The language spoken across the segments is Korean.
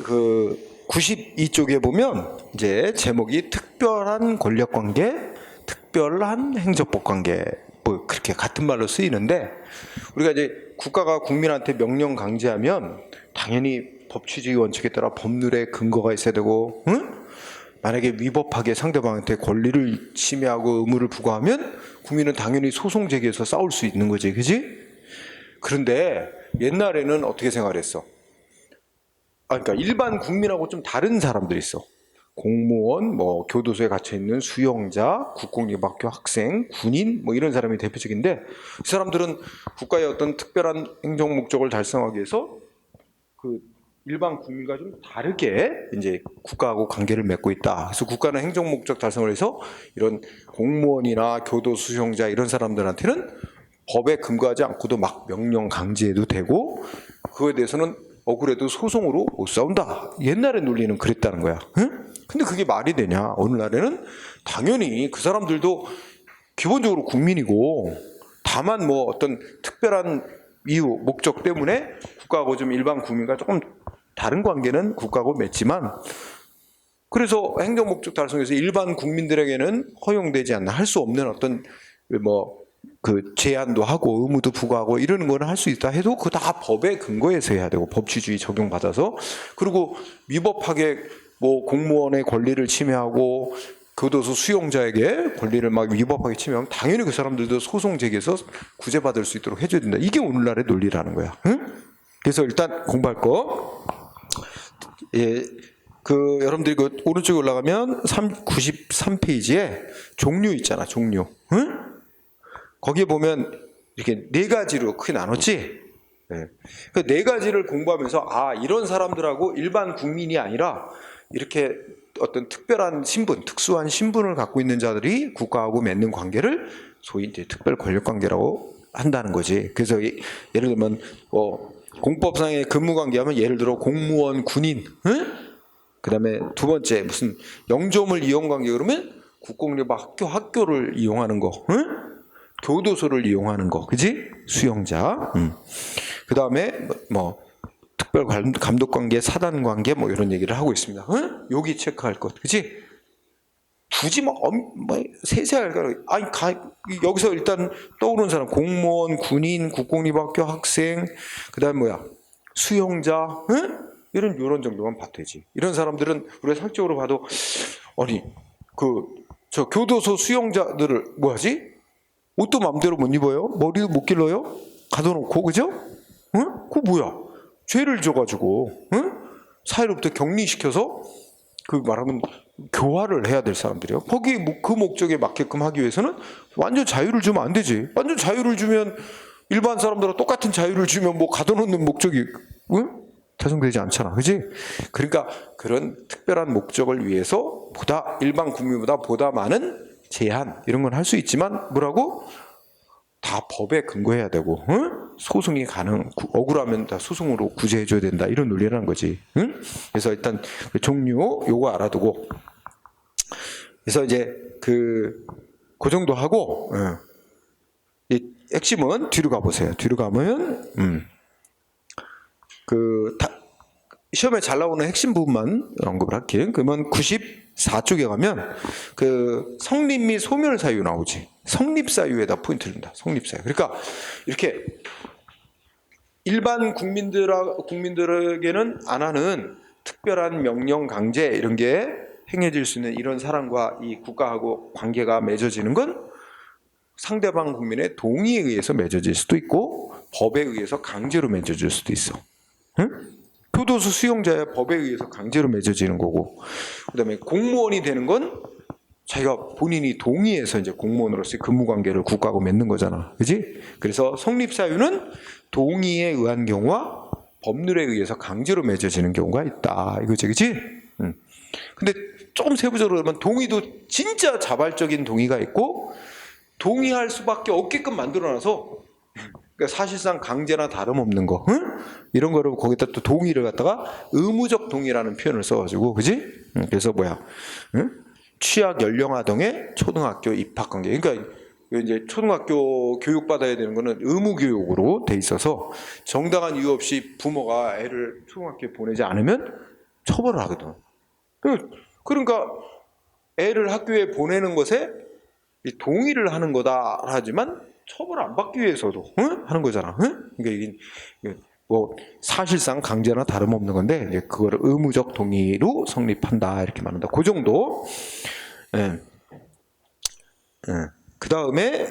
그 92쪽에 보면 이제 제목이 특별한 권력관계, 특별한 행정법관계 뭐 그렇게 같은 말로 쓰이는데, 우리가 이제 국가가 국민한테 명령 강제하면 당연히 법치주의 원칙에 따라 법률에 근거가 있어야 되고, 응? 만약에 위법하게 상대방한테 권리를 침해하고 의무를 부과하면 국민은 당연히 소송 제기해서 싸울 수 있는 거지, 그지? 그런데 옛날에는 어떻게 생각을 했어? 그러니까 일반 국민하고 좀 다른 사람들이 있어. 공무원, 뭐 교도소에 갇혀 있는 수용자, 국공립학교 학생, 군인, 뭐 이런 사람이 대표적인데, 이 사람들은 국가의 어떤 특별한 행정 목적을 달성하기 위해서 그 일반 국민과 좀 다르게 이제 국가하고 관계를 맺고 있다. 그래서 국가는 행정 목적 달성을 해서 이런 공무원이나 교도소 수용자 이런 사람들한테는 법에 근거하지 않고도 막 명령 강제해도 되고, 그거에 대해서는 억울해도 소송으로 못 싸운다. 옛날의 논리는 그랬다는 거야. 응? 근데 그게 말이 되냐? 오늘날에는 당연히 그 사람들도 기본적으로 국민이고, 다만 뭐 어떤 특별한 이유, 목적 때문에 국가하고 좀 일반 국민과 조금 다른 관계는 국가하고 맺지만, 그래서 행정 목적 달성에서 일반 국민들에게는 허용되지 않나, 할 수 없는 어떤 뭐 그 제한도 하고 의무도 부과하고 이러는 거는 할 수 있다 해도 그거 다 법에 근거해서 해야 되고, 법치주의 적용받아서. 그리고 위법하게 뭐 공무원의 권리를 침해하고 교도소 수용자에게 권리를 막 위법하게 침해하면 당연히 그 사람들도 소송 제기해서 구제받을 수 있도록 해줘야 된다. 이게 오늘날의 논리라는 거야. 응? 그래서 일단 공부할 거, 예, 그 여러분들이 그 오른쪽에 올라가면 93페이지에 종류 있잖아, 종류. 응? 거기에 보면 이렇게 네 가지로 크게 나눴지. 네. 그 네 가지를 공부하면서 이런 사람들하고 일반 국민이 아니라 이렇게 어떤 특별한 신분, 특수한 신분을 갖고 있는 자들이 국가하고 맺는 관계를 소위 이제 특별 권력 관계라고 한다는 거지. 그래서 예를 들면 공법상의 근무 관계하면 예를 들어 공무원, 군인, 응? 그다음에 두 번째 무슨 영조물 이용 관계 그러면 국공립학교를 이용하는 거, 응? 교도소를 이용하는 거, 그지? 수용자. 그 다음에 뭐 특별 감독 관계, 사단 관계 뭐 이런 얘기를 하고 있습니다. 응? 여기 체크할 것, 그지? 굳이 뭐 세세하게 여기서 일단 떠오르는 사람 공무원, 군인, 국공립학교 학생, 그다음 수용자, 응? 이런 정도만 봐도 되지. 이런 사람들은 우리가 상식적으로 봐도 저 교도소 수용자들을 뭐하지? 옷도 마음대로 못 입어요? 머리도 못 길러요? 가둬놓고, 그죠? 응? 그거 뭐야? 죄를 져가지고, 응? 사회로부터 격리시켜서 말하면 교화를 해야 될 사람들이요. 거기 그 목적에 맞게끔 하기 위해서는 완전 자유를 주면 안 되지. 완전 자유를 주면 일반 사람들과 똑같은 자유를 주면 뭐 가둬놓는 목적이, 응? 달성되지 않잖아, 그지? 그러니까 그런 특별한 목적을 위해서 일반 국민보다 보다 많은 제한 이런 건 할 수 있지만 뭐라고? 다 법에 근거해야 되고, 응? 소송이 억울하면 다 소송으로 구제해줘야 된다, 이런 논리라는 거지. 응? 그래서 일단 그 종류 요거 알아두고, 그래서 이제 그 정도 하고, 이 핵심은 뒤로 가보세요. 뒤로 가면 시험에 잘 나오는 핵심 부분만 언급을 할게요. 그러면 94쪽에 가면 그 성립 및 소멸 사유 나오지. 성립 사유에다 포인트를 둔다. 성립 사유. 그러니까 이렇게 일반 국민들에게는 안 하는 특별한 명령 강제 이런 게 행해질 수 있는 이런 사람과 이 국가하고 관계가 맺어지는 건 상대방 국민의 동의에 의해서 맺어질 수도 있고 법에 의해서 강제로 맺어질 수도 있어. 응? 교도소 수용자야 법에 의해서 강제로 맺어지는 거고, 그다음에 공무원이 되는 건 자기가 본인이 동의해서 이제 공무원으로서의 근무 관계를 국가하고 맺는 거잖아, 그렇지? 그래서 성립 사유는 동의에 의한 경우와 법률에 의해서 강제로 맺어지는 경우가 있다, 이거지, 그렇지? 근데 조금 세부적으로 보면 동의도 진짜 자발적인 동의가 있고 동의할 수밖에 없게끔 만들어놔서. 그러니까 사실상 강제나 다름없는 거, 응? 이런 거를 거기다 또 동의를 갖다가 의무적 동의라는 표현을 써가지고, 그지? 그래서 응? 취약 연령 아동의 초등학교 입학 관계. 그러니까 이제 초등학교 교육 받아야 되는 거는 의무 교육으로 돼 있어서 정당한 이유 없이 부모가 애를 초등학교에 보내지 않으면 처벌을 하거든. 그러니까 애를 학교에 보내는 것에 동의를 하는 거다 하지만 처벌 안 받기 위해서도 하는 거잖아. 그러니까 이게 뭐 사실상 강제나 다름없는 건데 이제 그거를 의무적 동의로 성립한다 이렇게 말한다. 그 정도. 예. 그 다음에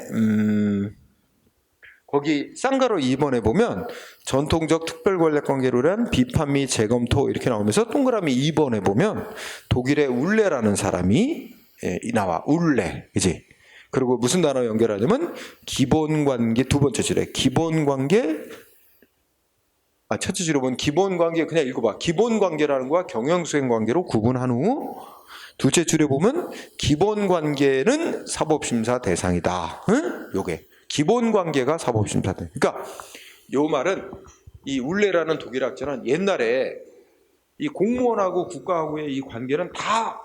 거기 쌍가로 2번에 보면 전통적 특별권력관계로란 비판 및 재검토 이렇게 나오면서 동그라미 2번에 보면 독일의 울레라는 사람이 나와. 울레, 그지? 그리고 무슨 단어 연결하냐면 기본관계, 두 번째 줄에 기본관계, 첫째 줄에 보면 기본관계 그냥 읽어봐. 기본관계라는 거와 경영수행관계로 구분한 후 둘째 줄에 보면 기본관계는 사법심사 대상이다. 요게 기본관계가 사법심사 대상. 그러니까 요 말은 이 울레라는 독일학자는 옛날에 이 공무원하고 국가하고의 이 관계는 다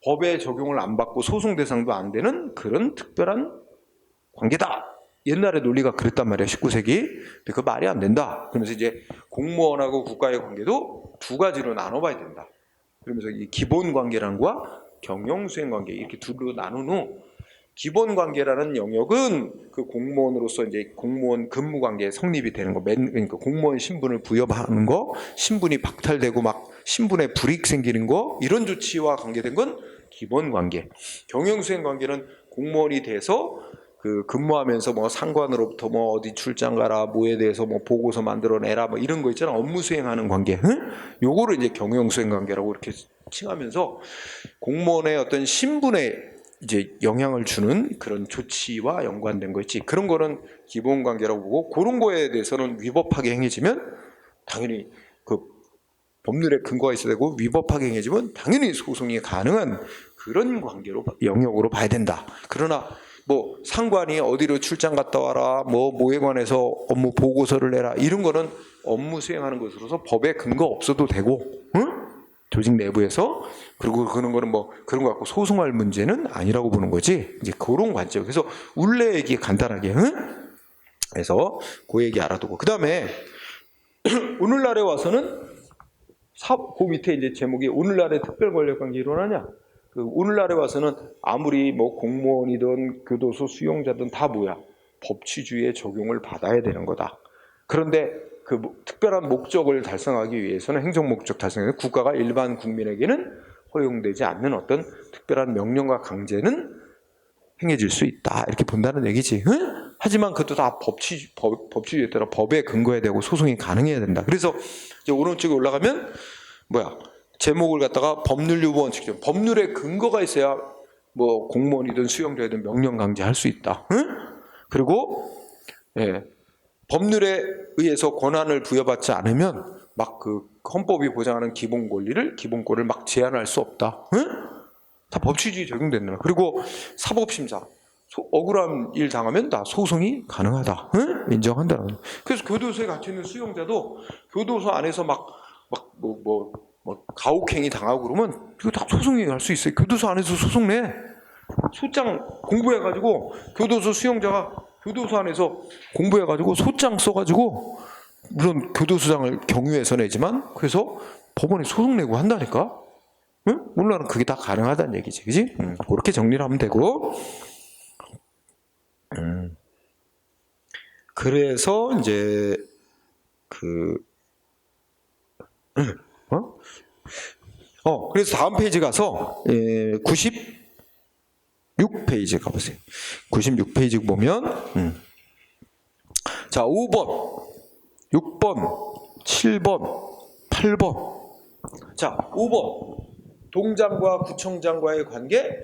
법의 적용을 안 받고 소송 대상도 안 되는 그런 특별한 관계다. 옛날의 논리가 그랬단 말이야. 19세기. 근데 그 말이 안 된다. 그러면서 이제 공무원하고 국가의 관계도 두 가지로 나눠봐야 된다. 그러면서 이 기본관계라는 거와 경영수행관계 이렇게 둘로 나눈 후 기본관계라는 영역은 그 공무원으로서 이제 공무원 근무관계 성립이 되는 거, 그러니까 공무원 신분을 부여하는 거, 신분이 박탈되고 막 신분에 불이익 생기는 거 이런 조치와 관계된 건 기본관계. 경영수행관계는 공무원이 돼서 그 근무하면서 뭐 상관으로부터 뭐 어디 출장 가라 뭐에 대해서 뭐 보고서 만들어내라 뭐 이런 거 있잖아. 업무 수행하는 관계. 요거를 이제 경영수행관계라고 이렇게 칭하면서 공무원의 어떤 신분에 이제 영향을 주는 그런 조치와 연관된 거 있지. 그런 거는 기본관계라고 보고 그런 거에 대해서는 위법하게 행해지면 당연히 그 법률에 근거가 있어야 되고 위법하게 행해지면 당연히 소송이 가능한 그런 관계로 영역으로 봐야 된다. 그러나 뭐 상관이 어디로 출장 갔다 와라 뭐에 관해서 업무 보고서를 내라 이런 거는 업무 수행하는 것으로서 법에 근거 없어도 되고 조직 내부에서 그리고 그런 거는 뭐 그런 거 갖고 소송할 문제는 아니라고 보는 거지. 이제 그런 관점. 그래서 울레 얘기 간단하게 그래서 그 얘기 알아두고 그 다음에 오늘날에 와서는 그 밑에 이제 제목이 오늘날의 특별권력관계 일어나냐. 그 오늘날에 와서는 아무리 뭐 공무원이든 교도소 수용자든 다 뭐야 법치주의의 적용을 받아야 되는 거다. 그런데 그 특별한 목적을 달성하기 위해서는 행정 목적 달성에서 국가가 일반 국민에게는 허용되지 않는 어떤 특별한 명령과 강제는 행해질 수 있다 이렇게 본다는 얘기지. 하지만 그것도 다 법치주의에 따라 법에 근거해야 되고 소송이 가능해야 된다. 그래서 이제 오른쪽에 올라가면 뭐야 제목을 갖다가 법률유보 원칙, 법률에 근거가 있어야 뭐 공무원이든 수용자이든 명령 강제할 수 있다. 그리고 법률에 의해서 권한을 부여받지 않으면 막 그 헌법이 보장하는 기본권리를 막 제한할 수 없다. 다 법치주의 적용된다. 그리고 사법심사 억울한 일 당하면 다 소송이 가능하다. 인정한다. 그래서 교도소에 갇혀 있는 수용자도 교도소 안에서 뭐 가혹행위 당하고 그러면 이거 다 소송이 할 수 있어요. 교도소 안에서 소송 내. 소장 공부해가지고 교도소 수용자가 교도소 안에서 공부해가지고 소장 써가지고 물론 교도소장을 경유해서 내지만 그래서 법원에 소송 내고 한다니까. 물론 그게 다 가능하다는 얘기지, 그지? 그렇게 정리를 하면 되고. 그래서 이제 그래서 다음 페이지 가서 96페이지 가보세요. 96페이지 보면 자 5번, 6번, 7번, 8번. 자 5번 동장과 구청장과의 관계.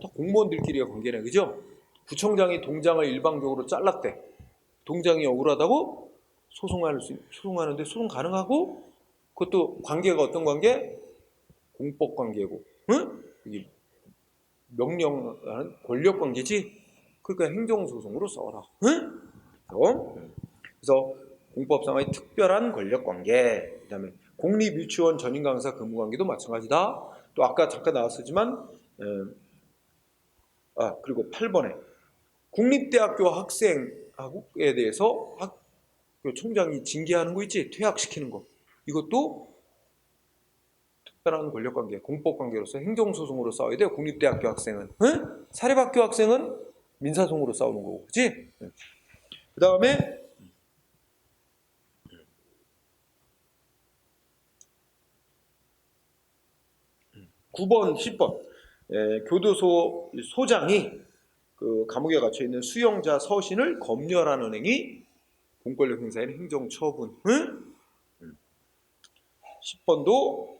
다 공무원들끼리의 관계네, 그죠? 구청장이 동장을 일방적으로 잘랐대. 동장이 억울하다고 소송하는데 소송 가능하고 그것도 관계가 어떤 관계? 공법 관계고, 이게 명령하는 권력 관계지. 그러니까 행정소송으로 써라. 그래서 공법상의 특별한 권력 관계. 그다음에 공립 유치원 전임 강사 근무 관계도 마찬가지다. 또 아까 잠깐 나왔었지만 그리고 8번에 국립대학교 학생에 대해서 학교 총장이 징계하는 거 있지? 퇴학시키는 거. 이것도 특별한 권력관계, 공법관계로서 행정소송으로 싸워야 돼요. 국립대학교 학생은. 응? 사립학교 학생은 민사소송으로 싸우는 거고, 그치? 그 다음에 9번, 10번 교도소 소장이 그 감옥에 갇혀 있는 수용자 서신을 검열하는 행위, 공권력 행사인 행정처분. 응? 10번도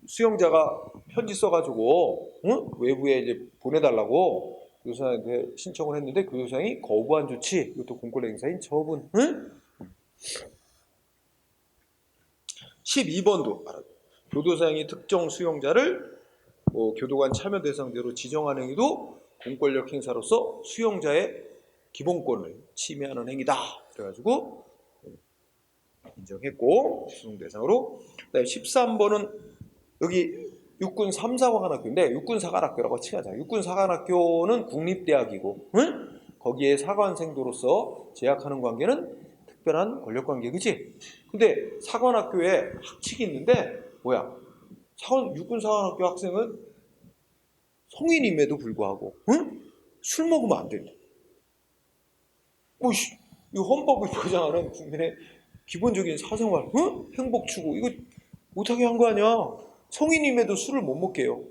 수용자가 편지 써가지고 외부에 이제 보내달라고 교도소장한테 신청을 했는데 교도소장이 거부한 조치, 이것도 공권력 행사인 처분. 응? 12번도 교도소장이 특정 수용자를 교도관 참여 대상자로 지정하는 행위도 공권력 행사로서 수용자의 기본권을 침해하는 행위다. 그래가지고 인정했고 수용 대상으로. 그다음에 13번은 여기 육군 3, 4관학교인데 육군 사관학교라고 칭하자. 육군 사관학교는 국립대학이고, 응? 거기에 사관생도로서 재학하는 관계는 특별한 권력관계, 그치? 근데 사관학교에 학칙이 있는데 뭐야? 육군 사관학교 학생은 성인임에도 불구하고, 응? 술 먹으면 안 된다. 이 헌법이 보장하는 국민의 기본적인 사생활, 응? 행복 추구, 이거 못하게 한 거 아니야? 성인임에도 술을 못 먹게요.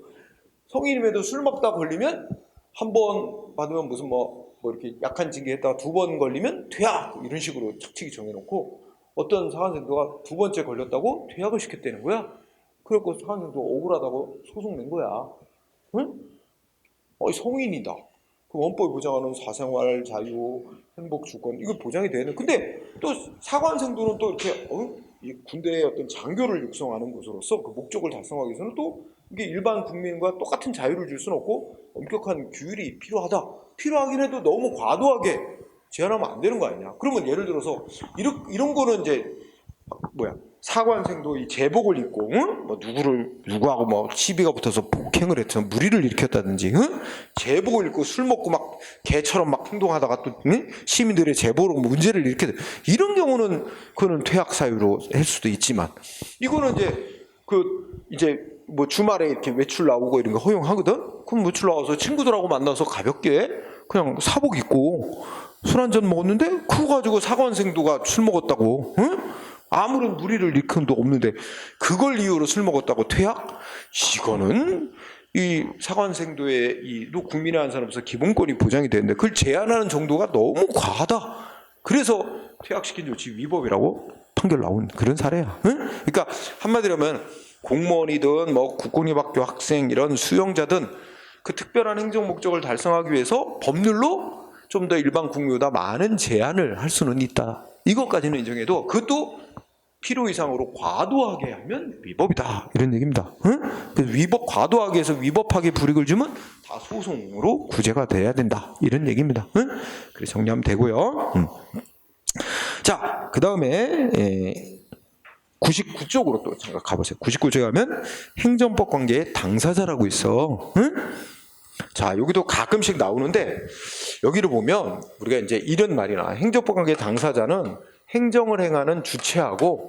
성인임에도 술 먹다 걸리면 한 번 받으면 무슨 뭐 이렇게 약한 징계했다가 2번 걸리면 퇴학, 이런 식으로 착칙이 정해놓고, 어떤 사관생도가 2번째 걸렸다고 퇴학을 시켰다는 거야. 그래갖고 사관생도 억울하다고 소송 낸 거야. 응? 성인이다. 그 원법이 보장하는 사생활 자유, 행복 주권, 이거 보장이 되는. 근데 또 사관생도는 또 이렇게 이 군대의 어떤 장교를 육성하는 것으로서 그 목적을 달성하기 위해서는 또 이게 일반 국민과 똑같은 자유를 줄 수는 없고 엄격한 규율이 필요하다. 필요하긴 해도 너무 과도하게 제한하면 안 되는 거 아니냐. 그러면 예를 들어서 이런 거는 이제 사관생도 이 제복을 입고, 응? 누구하고 뭐 시비가 붙어서 폭행을 해서 무리를 일으켰다든지, 응? 제복을 입고 술 먹고 막 개처럼 막 행동하다가 또, 응? 시민들의 제보로 문제를 일으켜, 이런 경우는 그거는 퇴학 사유로 할 수도 있지만, 이거는 이제 뭐 주말에 이렇게 외출 나오고 이런 거 허용하거든. 그럼 외출 나와서 친구들하고 만나서 가볍게 그냥 사복 입고 술 한잔 먹었는데 그거 가지고 사관생도가 술 먹었다고, 응? 아무런 무리를 일으킨 도 없는데 그걸 이유로 술 먹었다고 퇴학? 이거는 이 사관생도의 이 국민의 한 사람으로서 기본권이 보장이 되는데 그걸 제한하는 정도가 너무 과하다. 그래서 퇴학시킨 조치 위법이라고 판결 나온 그런 사례야. 응? 그러니까 한마디로 하면 공무원이든 뭐 국공립학교 학생 이런 수용자든 그 특별한 행정 목적을 달성하기 위해서 법률로 좀 더 일반 국민보다 많은 제한을 할 수는 있다. 이것까지는 인정해도 그것도 필요 이상으로 과도하게 하면 위법이다, 이런 얘기입니다. 응? 그래서 과도하게 해서 위법하게 불이익을 주면 다 소송으로 구제가 돼야 된다, 이런 얘기입니다. 응? 그래서 정리하면 되고요. 자, 그 다음에 99쪽으로 또 잠깐 가보세요. 99쪽에 가면 행정법 관계의 당사자라고 있어. 응? 자, 여기도 가끔씩 나오는데 여기를 보면 우리가 이제 이런 말이나 행정법 관계의 당사자는 행정을 행하는 주체와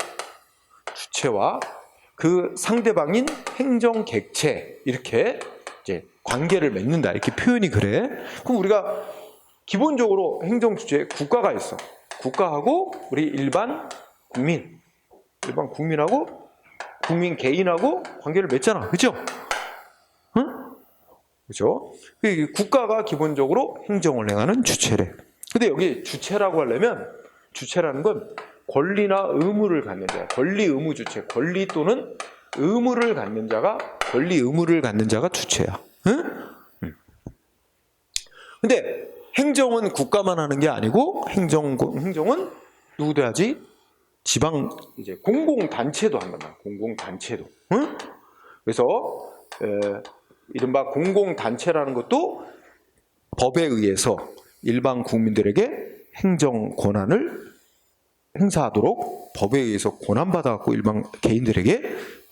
그 상대방인 행정 객체, 이렇게 이제 관계를 맺는다, 이렇게 표현이 그래. 그럼 우리가 기본적으로 행정 주체에 국가가 있어. 국가하고 우리 일반 국민하고 국민 개인하고 관계를 맺잖아, 그렇죠? 응? 그렇죠? 국가가 기본적으로 행정을 행하는 주체래. 근데 여기 주체라고 하려면 주체라는 건 권리나 의무를 갖는 자야. 권리 의무 주체. 권리 또는 의무를 갖는 자가 주체야. 응? 근데 행정은 국가만 하는 게 아니고 행정은 누구도 하지? 지방 이제 공공단체도 한단 말이야. 공공단체도. 응? 그래서 이른바 공공단체라는 것도 법에 의해서 일반 국민들에게 행정 권한을 행사하도록 법에 의해서 권한받아갖고 일반 개인들에게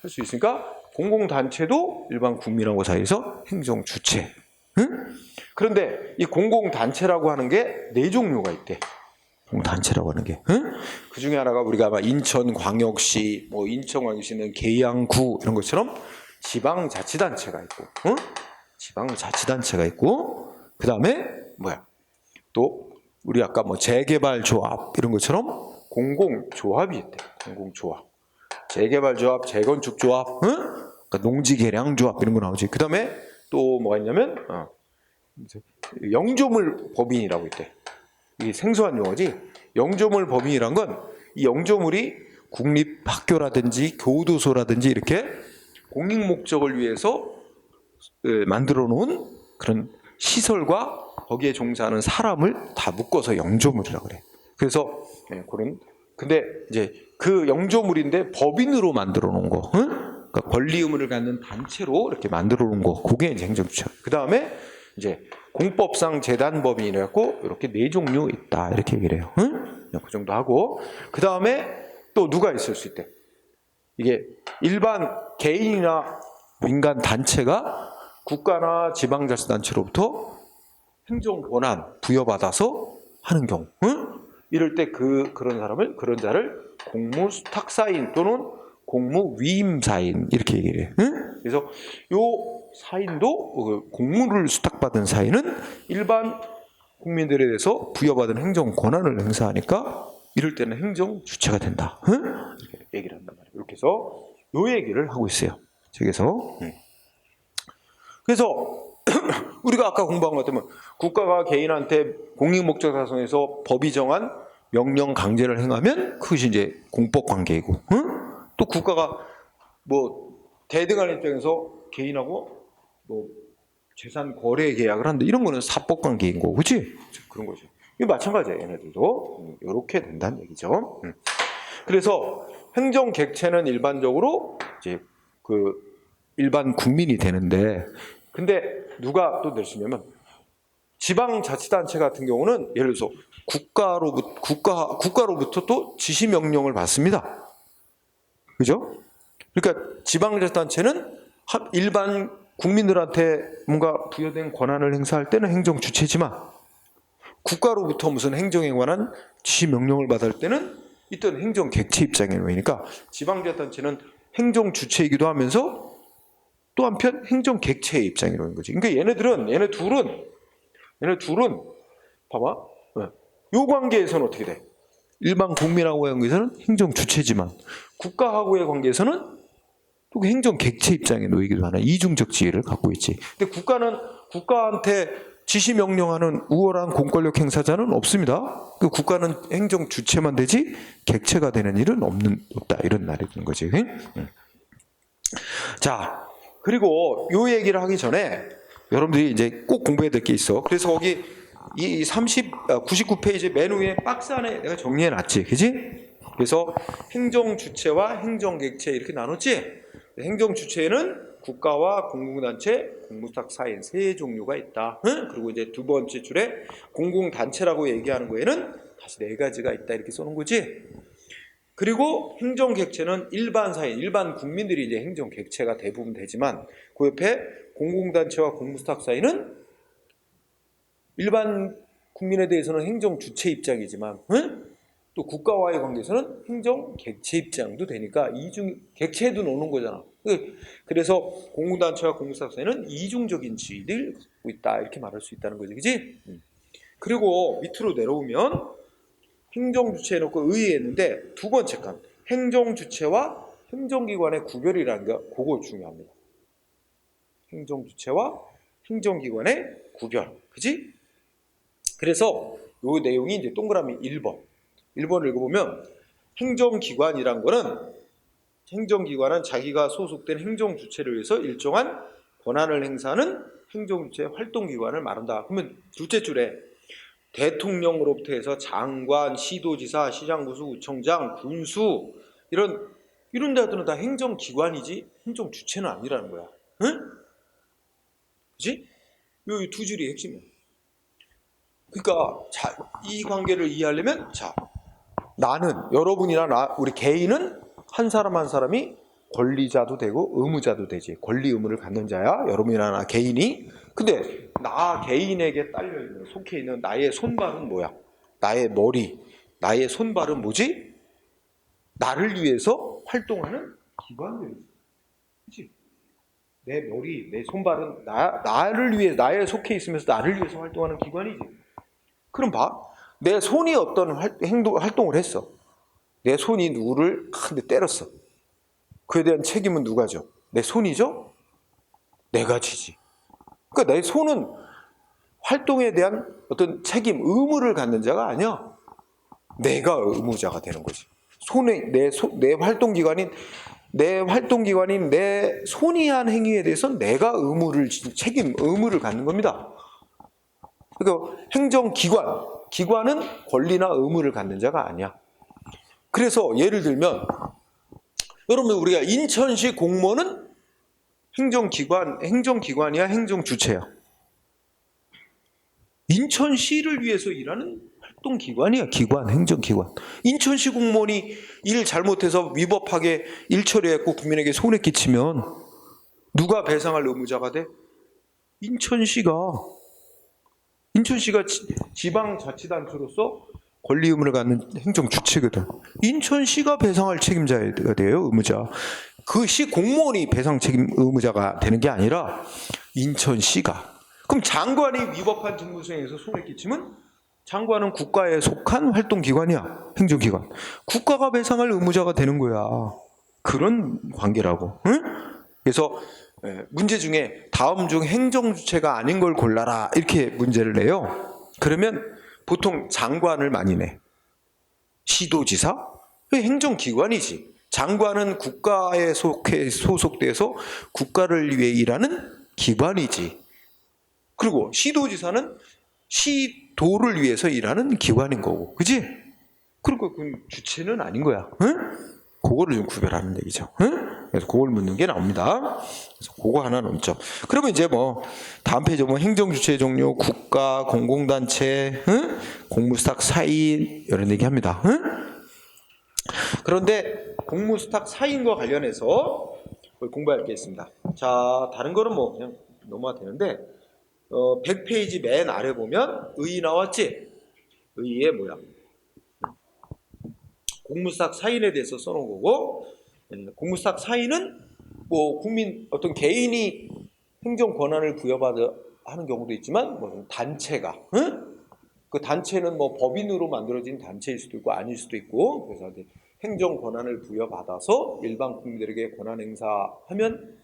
할 수 있으니까 공공단체도 일반 국민하고 사이에서 행정 주체, 응? 그런데 이 공공단체라고 하는 게 네 종류가 있대. 공단체라고 하는 게. 응? 그 중에 하나가 우리가 아마 인천광역시, 뭐 인천광역시는 계양구 이런 것처럼 지방자치단체가 있고, 응? 지방자치단체가 있고, 그 다음에 뭐야? 또 우리 아까 뭐 재개발조합 이런 것처럼 공공조합이 있대. 공공조합, 재개발조합, 재건축조합, 응? 그러니까 농지개량조합 이런 거 나오지. 그 다음에 또 뭐가 있냐면 영조물 법인이라고 있대. 이게 생소한 용어지. 영조물 법인이란 건 이 영조물이 국립학교라든지 교도소라든지 이렇게 공익 목적을 위해서 만들어 놓은 그런 시설과 거기에 종사하는 사람을 다 묶어서 영조물이라고 그래. 그래서 그런, 근데 이제 그 영조물인데 법인으로 만들어 놓은 거, 응? 그러니까 권리 의무를 갖는 단체로 이렇게 만들어 놓은 거, 그게 이제 행정주체. 그 다음에 이제 공법상 재단법인이라고 이렇게 네 종류 있다 이렇게 얘기를 해요. 응? 그 정도 하고, 그 다음에 또 누가 있을 수 있대? 이게 일반 개인이나 민간 단체가 국가나 지방자치단체로부터 행정 권한 부여받아서 하는 경우, 응? 이럴 때 그런 자를 공무수탁사인 또는 공무위임사인 이렇게 얘기를 해. 응? 그래서 요 사인도, 공무를 수탁받은 사인은 일반 국민들에 대해서 부여받은 행정 권한을 행사하니까 이럴 때는 행정 주체가 된다. 응? 이렇게 얘기를 한단 말이에요. 이렇게 해서 요 얘기를 하고 있어요. 책에서. 그래서 우리가 아까 공부한 것 같으면 국가가 개인한테 공익목적 달성해서 법이 정한 명령 강제를 행하면 그것이 이제 공법 관계이고, 응? 또 국가가 뭐 대등한 입장에서 개인하고 뭐 재산 거래 계약을 한다, 이런 거는 사법 관계인 거고, 그렇지? 그런 거죠. 이거 마찬가지예요. 얘네들도 이렇게 된다는 얘기죠. 그래서 행정 객체는 일반적으로 이제 그 일반 국민이 되는데, 근데 누가 또 낼 수 있냐면 지방자치단체 같은 경우는 예를 들어서 국가로부터 또 지시 명령을 받습니다. 그죠? 그러니까 지방자치단체는 일반 국민들한테 뭔가 부여된 권한을 행사할 때는 행정 주체지만 국가로부터 무슨 행정에 관한 지시 명령을 받을 때는 이때는 행정 객체 입장에 놓이니까 지방자치단체는 행정 주체이기도 하면서 또 한편 행정 객체의 입장에 놓인 거지. 그러니까 얘네 둘은 봐봐. 요 관계에서는 어떻게 돼? 일반 국민하고의 관계에서는 행정 주체지만 국가하고의 관계에서는 또 행정 객체 입장에 놓이기도 하나, 이중적 지위를 갖고 있지. 근데 국가는 국가한테 지시 명령하는 우월한 공권력 행사자는 없습니다. 그 국가는 행정 주체만 되지 객체가 되는 일은 없다, 이런 말이 되는 거지. 자, 그리고 요 얘기를 하기 전에 여러분들이 이제 꼭 공부해야 될 게 있어. 그래서 거기 이 99페이지 맨 위에 박스 안에 내가 정리해 놨지, 그지? 그래서 행정 주체와 행정 객체 이렇게 나눴지. 행정 주체는 국가와 공공단체, 공무수탁 사인 세 종류가 있다. 응? 그리고 이제 두 번째 줄에 공공단체라고 얘기하는 거에는 다시 네 가지가 있다, 이렇게 써놓은 거지. 그리고 행정 객체는 일반 사인, 일반 국민들이 이제 행정 객체가 대부분 되지만 그 옆에 공공단체와 공무수탁 사인은 일반 국민에 대해서는 행정 주체 입장이지만, 응? 또 국가와의 관계에서는 행정 객체 입장도 되니까 이중 객체도 넣는 거잖아. 그래서 공공단체와 공무수탁 사인은 이중적인 지위를 갖고 있다, 이렇게 말할 수 있다는 거지, 그지? 그리고 밑으로 내려오면 행정주체 해놓고 의의했는데 두 번째 칸 행정주체와 행정기관의 구별이라는 거, 그거 중요합니다. 행정주체와 행정기관의 구별, 그지? 그래서 요 내용이 이제 동그라미 1번을 읽어보면 행정기관이란 거는, 행정기관은 자기가 소속된 행정주체를 위해서 일정한 권한을 행사하는 행정주체 활동기관을 말한다. 그러면 둘째 줄에 대통령으로부터 해서 장관, 시도지사, 시장구수, 구청장, 군수 이런 데들은 다 행정기관이지 행정주체는 아니라는 거야. 응? 그치? 이 두 줄이 핵심이야. 그러니까 이 관계를 이해하려면 나는, 여러분이나 우리 개인은 한 사람 한 사람이 권리자도 되고 의무자도 되지. 권리 의무를 갖는 자야. 여러분이나 나 개인이. 근데 나 개인에게 딸려있는, 속해 있는 나의 손발은 뭐야? 나의 머리, 나의 손발은 뭐지? 나를 위해서 활동하는 기관들이지. 그치? 내 머리, 내 손발은 나를 위해, 나에 속해 있으면서 나를 위해서 활동하는 기관이지. 그럼 봐. 내 손이 어떤 활동을 했어. 내 손이 누구를 한 대 때렸어. 그에 대한 책임은 누가 져? 내 손이죠? 내가 지지. 그러니까 내 손은 활동에 대한 어떤 책임, 의무를 갖는 자가 아니야. 내가 의무자가 되는 거지. 내 활동기관인 내 손이 한 행위에 대해서 내가 의무를 갖는 겁니다. 그러니까 기관은 권리나 의무를 갖는 자가 아니야. 그래서 예를 들면 여러분, 우리가 인천시 공무원은 행정기관이야, 행정주체야? 인천시를 위해서 일하는 활동기관이야, 행정기관. 인천시 공무원이 일 잘못해서 위법하게 일 처리했고 국민에게 손해 끼치면 누가 배상할 의무자가 돼? 인천시가 지방자치단체로서 권리 의무를 갖는 행정주체거든. 인천시가 배상할 책임자가 돼요, 의무자. 그 시 공무원이 배상 책임 의무자가 되는 게 아니라 인천시가. 그럼 장관이 위법한 직무 수행에서 손해 끼치면 장관은 국가에 속한 활동기관이야, 행정기관. 국가가 배상할 의무자가 되는 거야. 그런 관계라고. 응? 그래서 문제 중에 다음 중 행정주체가 아닌 걸 골라라, 이렇게 문제를 내요. 그러면 보통 장관을 많이 내. 시도지사? 행정기관이지. 장관은 국가에 소속돼서 국가를 위해 일하는 기관이지. 그리고 시도지사는 시도를 위해서 일하는 기관인 거고, 그지? 그리고 그 주체는 아닌 거야. 응? 그거를 좀 구별하는 얘기죠. 응? 그래서 그걸 묻는 게 나옵니다. 그래서 그거 하나 넘죠. 그러면 이제 다음 페이지 보면 행정주체 종류, 국가, 공공단체, 응? 공무수탁 사인, 이런 얘기 합니다. 응? 그런데 공무수탁 사인과 관련해서 공부할 게 있습니다. 자, 다른 거는 그냥 넘어가 되는데, 100페이지 맨 아래 보면 의 나왔지? 의의 뭐야? 공무수탁 사인에 대해서 써놓은 거고, 공무수탁 사인은 국민 어떤 개인이 행정 권한을 부여받아 하는 경우도 있지만 단체가, 응? 그 단체는 법인으로 만들어진 단체일 수도 있고 아닐 수도 있고, 그래서 행정 권한을 부여받아서 일반 국민들에게 권한 행사하면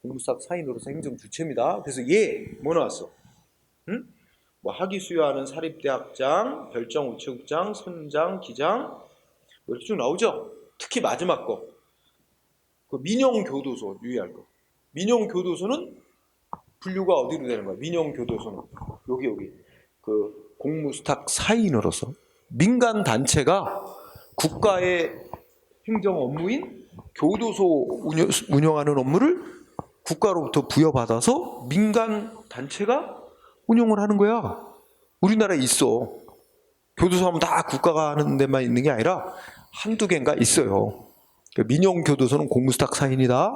공무수탁 사인으로서 행정 주체입니다. 그래서 뭐 나왔어? 응? 학위 수여하는 사립대학장, 별장 우체국장, 선장, 기장, 이렇게 쭉 나오죠. 특히 마지막 거, 그 민영교도소 유의할 거. 민영교도소는 분류가 어디로 되는 거야? 민영교도소는 여기 그 공무수탁 사인으로서 민간 단체가 국가의 행정 업무인 교도소 운영하는 업무를 국가로부터 부여받아서 민간 단체가 운영을 하는 거야. 우리나라에 있어. 교도소 하면 다 국가가 하는 데만 있는 게 아니라 한두 개인가 있어요. 민영교도소는 공무수탁 사인이다.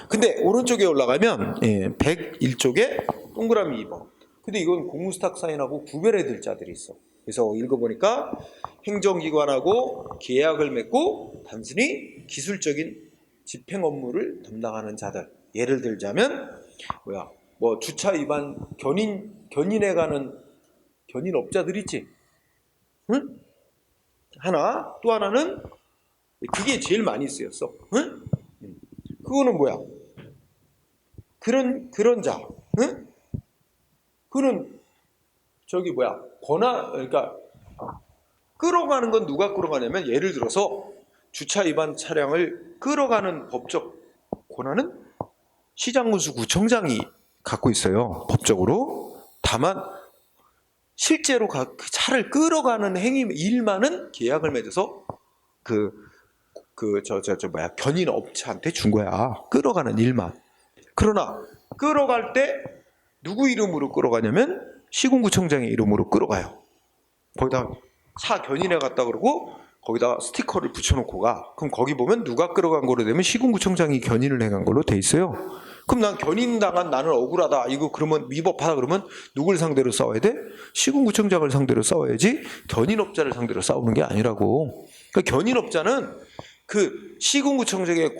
근데 오른쪽에 올라가면 101쪽에 동그라미 2번. 근데 이건 공무수탁 사인하고 구별해야 될 자들이 있어. 그래서 읽어보니까 행정기관하고 계약을 맺고 단순히 기술적인 집행 업무를 담당하는 자들. 예를 들자면 주차 위반 견인해 가는 견인업자들 있지. 응? 또 하나는 그게 제일 많이 쓰였어. 응? 그거는 뭐야? 그런 자. 응? 그는 그러니까 끌어가는 건 누가 끌어가냐면, 예를 들어서 주차 위반 차량을 끌어가는 법적 권한은 시장군수구청장이 갖고 있어요, 법적으로. 다만 실제로 그 차를 끌어가는 일만은 계약을 맺어서 견인 업체한테 준 거야. 끌어가는 일만. 그러나 끌어갈 때 누구 이름으로 끌어가냐면 시군구청장의 이름으로 끌어가요. 거기다 차 견인해 갔다 그러고 거기다 스티커를 붙여놓고 가. 그럼 거기 보면 누가 끌어간 거로 되면 시군구청장이 견인을 해간 걸로 돼 있어요. 그럼 난 견인당한 나는 억울하다. 이거 그러면 위법하다 그러면 누굴 상대로 싸워야 돼? 시군구청장을 상대로 싸워야지 견인업자를 상대로 싸우는 게 아니라고. 그러니까 견인업자는 그 시군구청장의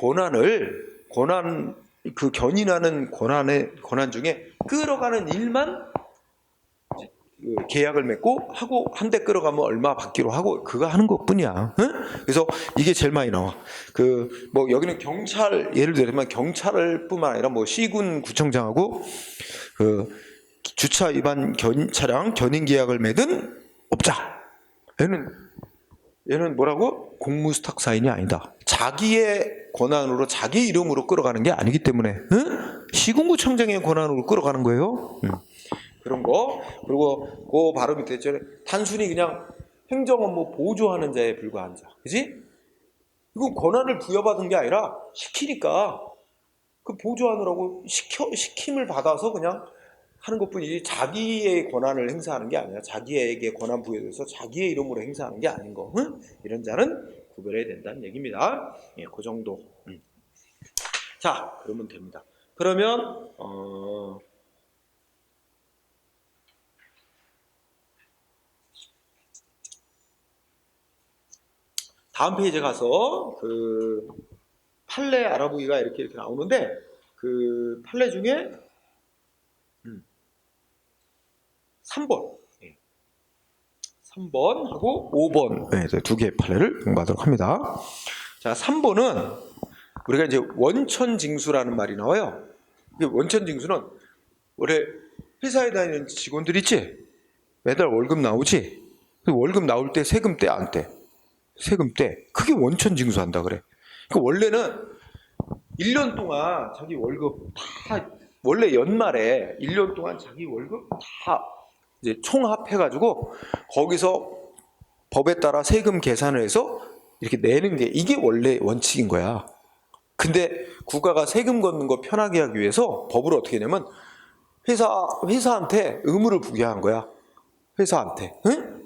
그 견인하는 권한 중에 끌어가는 일만 계약을 맺고 하고 한 대 끌어가면 얼마 받기로 하고 그거 하는 것뿐이야. 응? 그래서 이게 제일 많이 나와. 그 뭐 여기는 경찰 예를 들면 경찰뿐만 아니라 뭐 시군 구청장하고 그 주차 위반 차량 견인 계약을 맺은 업자. 얘는 뭐라고? 공무수탁 사인이 아니다. 자기의 권한으로 자기 이름으로 끌어가는 게 아니기 때문에 응? 시군구청장의 권한으로 끌어가는 거예요. 그런 거. 그리고 그 바로 밑에 있잖아요. 단순히 그냥 행정업무 보조하는 자에 불과한 자. 그지? 이건 권한을 부여받은 게 아니라 시키니까 그 보조하느라고 시킴을 받아서 그냥 하는 것뿐이지 자기의 권한을 행사하는 게 아니라 자기에게 권한 부여돼서 자기의 이름으로 행사하는 게 아닌 거. 응? 이런 자는 구별해야 된다는 얘기입니다. 예, 그 정도. 자, 그러면 됩니다. 그러면 다음 페이지에 가서 그 판례 알아보기가 이렇게 나오는데 그 판례 중에 3번, 3번하고 5번 두 개의 판례를 공부하도록 합니다. 자, 3번은 우리가 이제 원천징수라는 말이 나와요. 원천징수는 원래 회사에 다니는 직원들 있지? 매달 월급 나오지? 월급 나올 때 세금 떼 안 떼? 세금 떼. 그게 원천징수한다 그래. 그러니까 원래는 1년 동안 자기 월급 다 원래 연말에 1년 동안 자기 월급 다 이제 총합해가지고 거기서 법에 따라 세금 계산을 해서 이렇게 내는 게 이게 원래 원칙인 거야. 근데 국가가 세금 걷는 거 편하게 하기 위해서 법을 어떻게 했냐면 회사한테 의무를 부여한 거야. 회사한테. 응?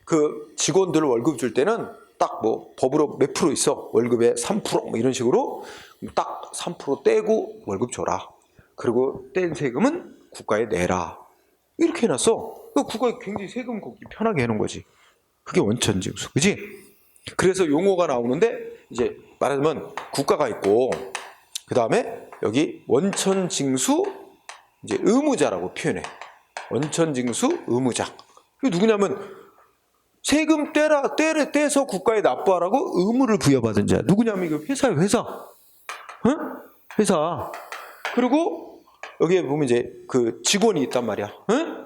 그 직원들 월급 줄 때는 딱 뭐 법으로 몇 프로 있어. 월급의 3% 뭐 이런 식으로 딱 3% 떼고 월급 줘라. 그리고 뗀 세금은 국가에 내라. 이렇게 해놨어. 국가에 굉장히 세금 걷기 편하게 해놓은 거지. 그게 원천징수. 그지? 그래서 용어가 나오는데 이제 말하자면 국가가 있고 그 다음에 여기 원천징수 이제 의무자라고 표현해. 원천징수 의무자. 그게 누구냐면 세금 떼서 국가에 납부하라고 의무를 부여받은 자야. 누구냐면 이거 회사야, 회사. 응? 회사. 그리고 여기에 보면 이제 그 직원이 있단 말이야. 응?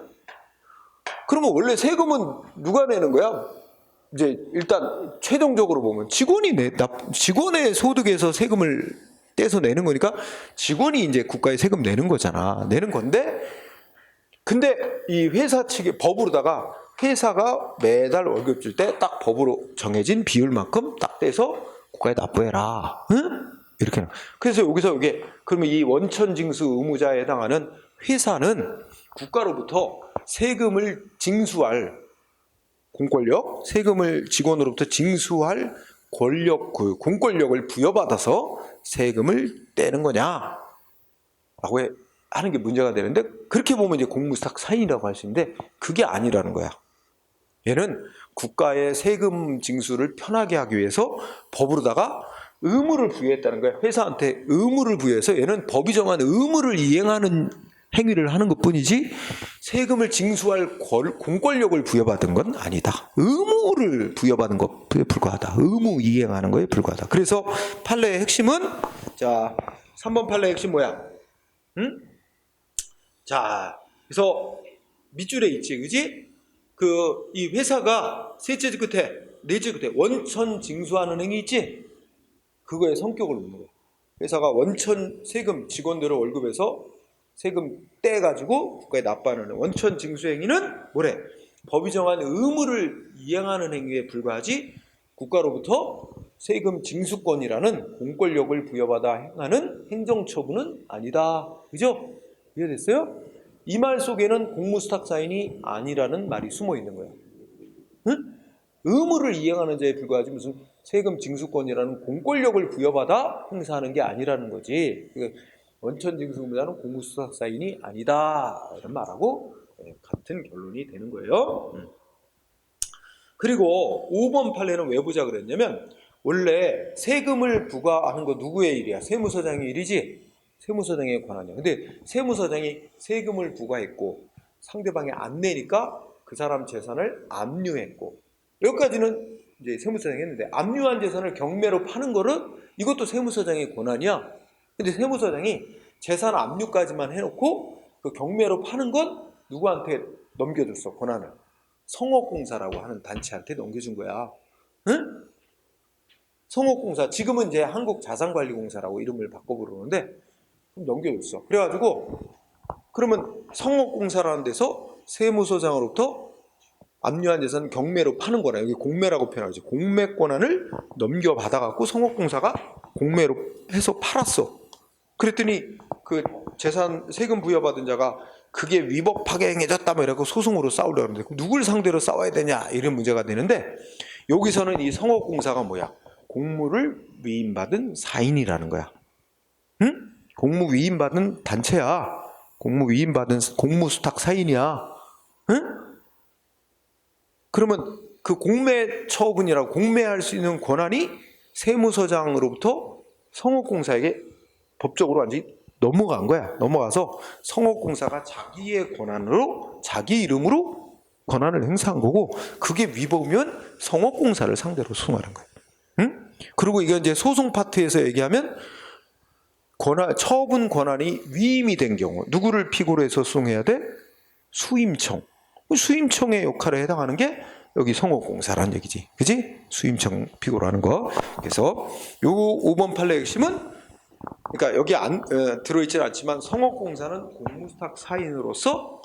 그러면 원래 세금은 누가 내는 거야? 이제 일단 최종적으로 보면 직원의 소득에서 세금을 떼서 내는 거니까 직원이 이제 국가에 세금 내는 거잖아. 내는 건데 근데 이 회사 측의 법으로다가 회사가 매달 월급 줄 때 딱 법으로 정해진 비율만큼 딱 떼서 국가에 납부해라. 응? 이렇게. 그래서 여기서 이게 그러면 이 원천징수 의무자에 해당하는 회사는 국가로부터 세금을 징수할 공권력, 세금을 직원으로부터 징수할 권력, 그 공권력을 부여받아서 세금을 떼는 거냐라고 하는 게 문제가 되는데 그렇게 보면 이제 공무수탁 사인이라고 할 수 있는데 그게 아니라는 거야. 얘는 국가의 세금 징수를 편하게 하기 위해서 법으로다가 의무를 부여했다는 거야. 회사한테 의무를 부여해서 얘는 법이 정한 의무를 이행하는 행위를 하는 것뿐이지 세금을 징수할 공권력을 부여받은 건 아니다. 의무를 부여받은 것에 불과하다. 의무 이행하는 거에 불과하다. 그래서 판례의 핵심은 자 3번 판례의 핵심 뭐야? 응? 자 그래서 밑줄에 있지, 그지? 그 이 회사가 넷째 끝에 원천 징수하는 행위 있지? 그거의 성격을 묻는 거야. 회사가 원천 세금 직원들의 월급에서 세금 떼가지고 국가에 납부하는 원천 징수 행위는 뭐래? 법이 정한 의무를 이행하는 행위에 불과하지 국가로부터 세금 징수권이라는 공권력을 부여받아 행하는 행정처분은 아니다. 그죠? 이해됐어요? 이 말 속에는 공무수탁 사인이 아니라는 말이 숨어 있는 거야. 응? 의무를 이행하는 자에 불과하지 무슨 세금 징수권이라는 공권력을 부여받아 행사하는 게 아니라는 거지. 그러니까 원천 징수금자는 공무수탁사인이 아니다 이런 말하고 같은 결론이 되는 거예요. 그리고 5번 판례는 왜 보자 그랬냐면 원래 세금을 부과하는 거 누구의 일이야? 세무서장의 일이지. 세무서장의 권한이야. 근데 세무서장이 세금을 부과했고 상대방이 안 내니까 그 사람 재산을 압류했고 여기까지는 이제 세무서장이 했는데 압류한 재산을 경매로 파는 거는 이것도 세무서장의 권한이야. 근데 세무서장이 재산 압류까지만 해놓고 그 경매로 파는 건 누구한테 넘겨줬어? 권한을. 성업공사라고 하는 단체한테 넘겨준 거야. 응? 성업공사, 지금은 이제 한국자산관리공사라고 이름을 바꿔 부르는데 넘겨줬어. 그래가지고 그러면 성업공사라는 데서 세무서장으로부터 압류한 재산 경매로 파는 거라. 여기 공매라고 표현하지. 공매 권한을 넘겨받아갖고 성업공사가 공매로 해서 팔았어. 그랬더니 그 재산 세금 부여받은 자가 그게 위법하게 행해졌다며 이러고 소송으로 싸우려고 하는데 누굴 상대로 싸워야 되냐 이런 문제가 되는데 여기서는 이 성업공사가 뭐야? 공무를 위임받은 사인이라는 거야. 응? 공무 위임받은 단체야. 공무 위임받은 공무수탁 사인이야. 응? 그러면 그 공매 처분이라고 공매할 수 있는 권한이 세무서장으로부터 성업공사에게 법적으로 완전히 넘어간 거야. 넘어가서 성업공사가 자기의 권한으로 자기 이름으로 권한을 행사한 거고 그게 위법이면 성업공사를 상대로 소송하는 거야. 응? 그리고 이건 이제 소송 파트에서 얘기하면 처분 권한이 위임이 된 경우 누구를 피고로 해서 소송해야 돼? 수임청. 수임청의 역할에 해당하는 게 여기 성업공사라는 얘기지. 그지? 수임청 피고로 하는 거. 그래서 요 5번 판례의 핵심은 그러니까 여기 들어있지는 않지만 성업공사는 공무수탁 사인으로서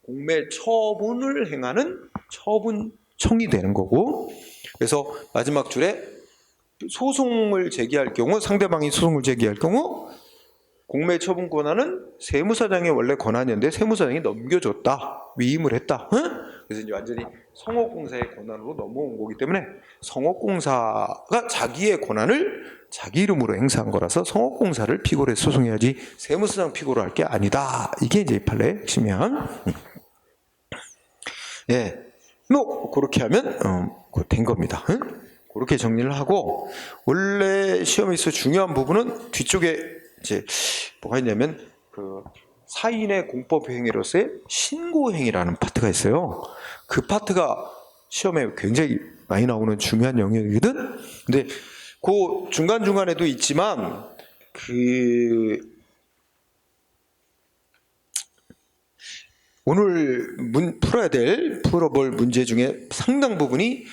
공매 처분을 행하는 처분청이 되는 거고 그래서 마지막 줄에 소송을 제기할 경우 상대방이 소송을 제기할 경우 공매 처분 권한은 세무서장의 원래 권한이었는데 세무서장이 넘겨줬다. 위임을 했다. 응? 그래서 이제 완전히 성업공사의 권한으로 넘어온 거기 때문에 성업공사가 자기의 권한을 자기 이름으로 행사한 거라서 성업공사를 피고로 해서 소송해야지 세무서장 피고로 할 게 아니다. 이게 이제 판례의 핵심이야. 예. 뭐 그렇게 하면 된 겁니다. 응? 그렇게 정리를 하고 원래 시험에서 중요한 부분은 뒤쪽에 이제 뭐가 있냐면 그 사인의 공법 행위로서의 신고 행위라는 파트가 있어요. 그 파트가 시험에 굉장히 많이 나오는 중요한 영역이거든. 근데 그 중간 중간에도 있지만 오늘 풀어볼 문제 중에 상당 부분이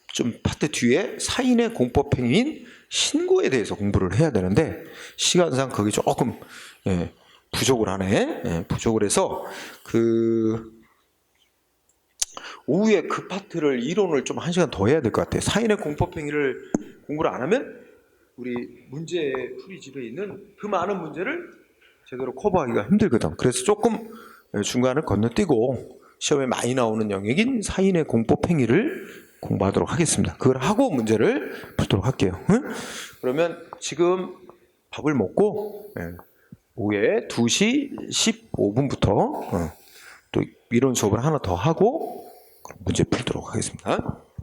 좀 파트 뒤에 사인의 공법 행위인 신고에 대해서 공부를 해야 되는데 시간상 그게 조금 부족을 하네. 부족을 해서 오후에 그 파트를 이론을 좀 1시간 더 해야 될 것 같아요. 사인의 공법 행위를 공부를 안 하면 우리 문제 풀이 집에 있는 그 많은 문제를 제대로 커버하기가 힘들거든. 그래서 조금 중간을 건너뛰고 시험에 많이 나오는 영역인 사인의 공법 행위를 공부하도록 하겠습니다. 그걸 하고 문제를 풀도록 할게요. 응? 그러면 지금 밥을 먹고 오후에 2시 15분부터 또 이론 수업을 하나 더 하고 문제 풀도록 하겠습니다.